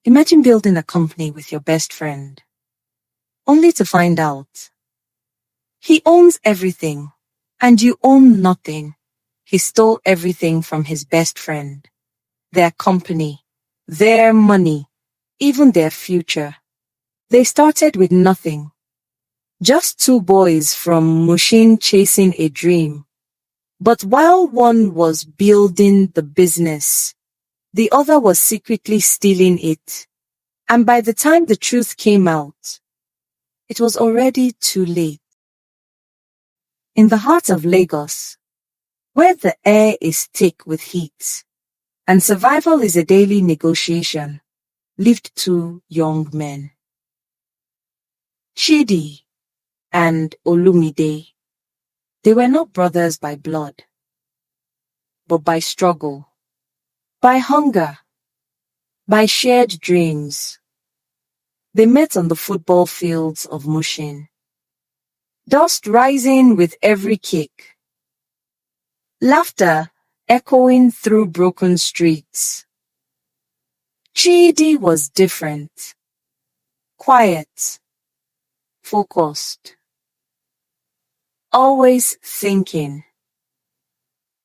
Imagine building a company with your best friend, only to find out he owns everything and you own nothing. He stole everything from his best friend, their company, their money, even their future. They started with nothing. Just two boys from Mushin chasing a dream. But while one was building the business, the other was secretly stealing it. And by the time the truth came out, it was already too late. In the heart of Lagos, where the air is thick with heat, and survival is a daily negotiation, lived two young men, Chidi and Olumide. They were not brothers by blood, but by struggle, by hunger, by shared dreams. They met on the football fields of Mushin, dust rising with every kick, laughter echoing through broken streets. Chidi was different, quiet, focused, always thinking,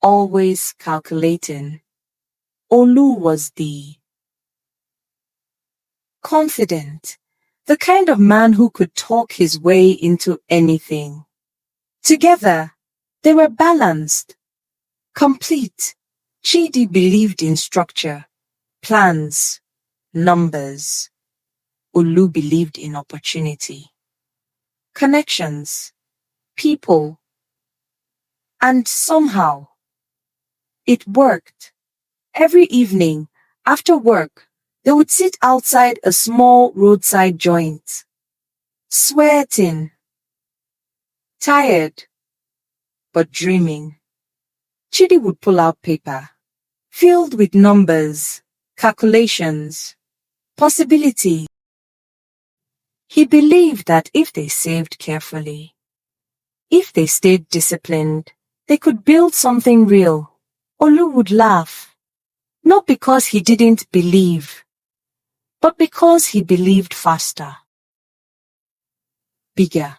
always calculating. Olu was the confident, the kind of man who could talk his way into anything. Together, they were balanced, complete. Chidi believed in structure, plans, numbers. Olu believed in opportunity, connections, people. And somehow, it worked. Every evening, after work, they would sit outside a small roadside joint, sweating, tired, but dreaming. Chidi would pull out paper, filled with numbers, calculations, possibilities. He believed that if they saved carefully, if they stayed disciplined, they could build something real. Olu would laugh, not because he didn't believe, but because he believed faster, bigger,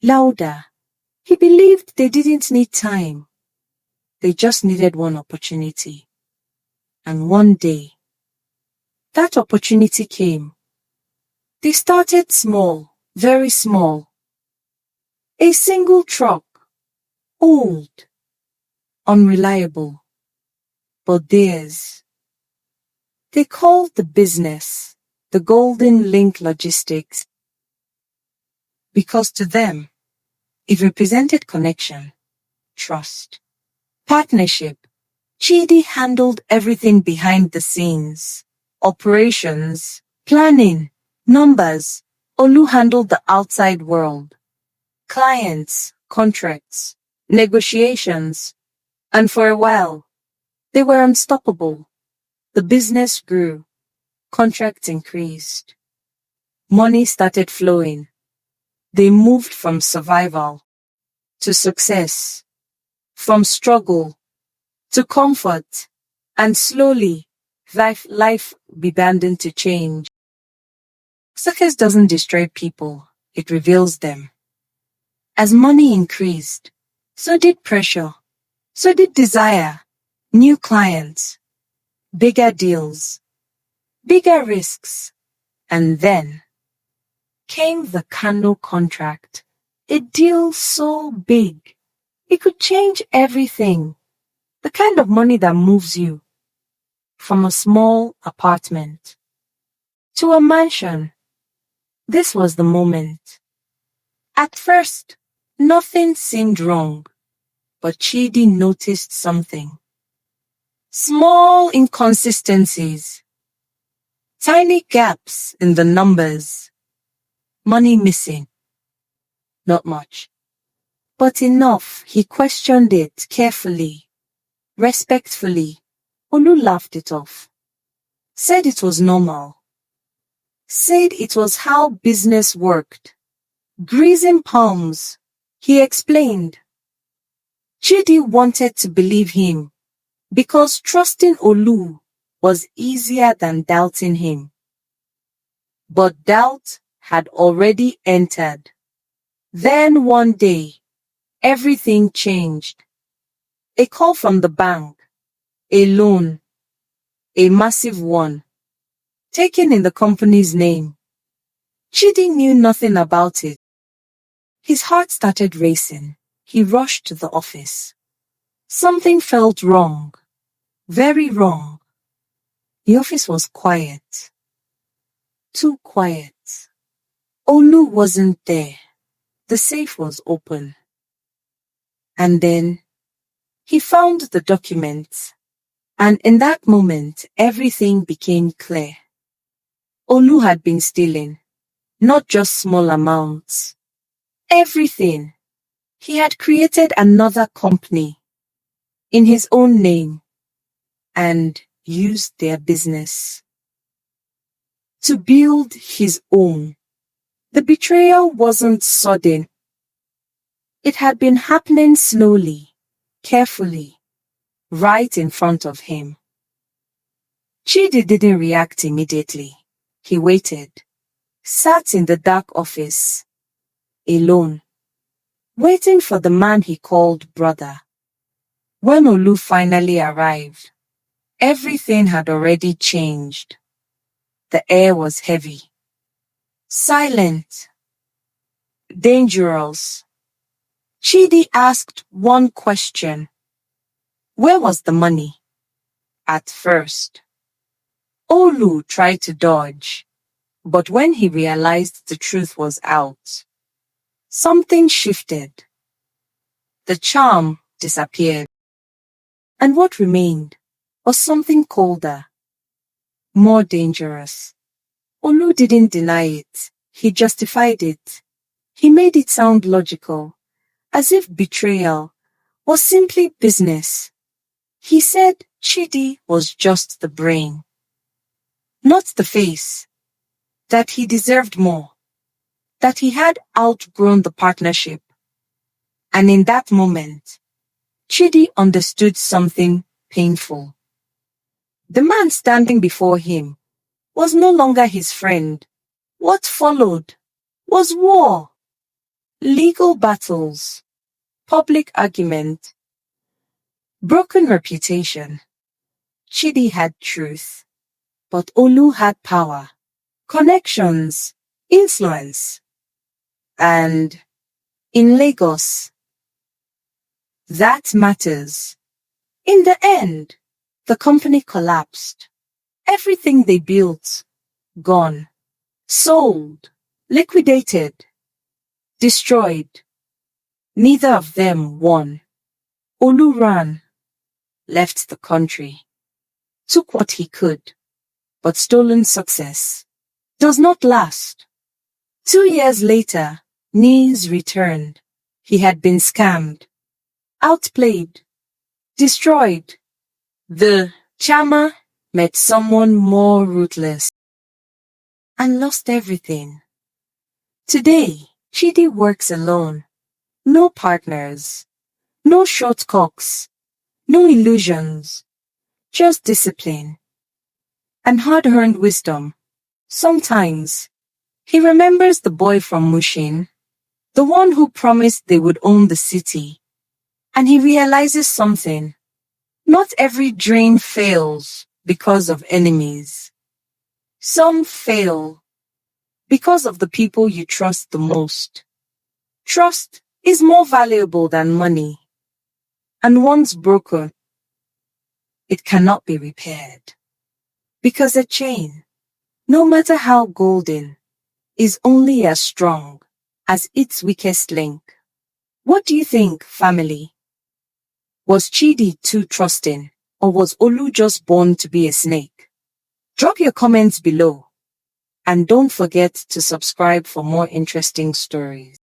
louder. He believed they didn't need time. They just needed one opportunity. And one day, that opportunity came. They started small, very small. A single truck, old, unreliable, but theirs. They called the business the Golden Link Logistics because to them, it represented connection, trust, partnership. Chidi handled everything behind the scenes, operations, planning, numbers. Olu handled the outside world, clients, contracts, negotiations, and for a while, they were unstoppable. The business grew, contracts increased, money started flowing. They moved from survival to success, from struggle to comfort, and slowly, life began to change. Success doesn't destroy people, it reveals them. As money increased, so did pressure, so did desire, new clients, bigger deals, bigger risks, and then came the Kano contract, a deal so big, it could change everything. The kind of money that moves you from a small apartment to a mansion. This was the moment. At first, nothing seemed wrong, but Chidi noticed something. Small inconsistencies, tiny gaps in the numbers, money missing. Not much, but enough. He questioned it carefully, respectfully. Olu laughed it off, said it was normal, said it was how business worked. Greasing palms, he explained. Chidi wanted to believe him because trusting Olu was easier than doubting him. But doubt had already entered. Then one day, everything changed. A call from the bank, a loan, a massive one, taken in the company's name. Chidi knew nothing about it. His heart started racing. He rushed to the office. Something felt wrong. Very wrong. The office was quiet. Too quiet. Olu wasn't there. The safe was open. And then he found the documents. And in that moment, everything became clear. Olu had been stealing. Not just small amounts. Everything. He had created another company in his own name and used their business to build his own. The betrayal wasn't sudden. It had been happening slowly, carefully, right in front of him. Chidi didn't react immediately. He waited, sat in the dark office, alone, waiting for the man he called brother. When Olu finally arrived, everything had already changed. The air was heavy, silent, dangerous. Chidi asked one question. Where was the money? At first, Olu tried to dodge, but when he realized the truth was out, something shifted. The charm disappeared. And what remained was something colder, more dangerous. Olu didn't deny it. He justified it. He made it sound logical, as if betrayal was simply business. He said Chidi was just the brain, not the face, that he deserved more, that he had outgrown the partnership. And in that moment, Chidi understood something painful. The man standing before him was no longer his friend. What followed was war, legal battles, public argument, broken reputation. Chidi had truth, but Olu had power, connections, influence. And in Lagos, that matters. In the end, the company collapsed. Everything they built, gone, sold, liquidated, destroyed. Neither of them won. Olu ran, left the country, took what he could, but stolen success does not last. 2 years later, Niels returned. He had been scammed, outplayed, destroyed. The Chama met someone more ruthless and lost everything. Today, Chidi works alone. No partners, no shortcuts, no illusions, just discipline and hard-earned wisdom. Sometimes, he remembers the boy from Mushin, the one who promised they would own the city, and he realizes something. Not every dream fails because of enemies. Some fail because of the people you trust the most. Trust is more valuable than money, and once broken, it cannot be repaired. Because a chain, no matter how golden, is only as strong as its weakest link. What do you think, family? Was Chidi too trusting, or was Olu just born to be a snake? Drop your comments below, and don't forget to subscribe for more interesting stories.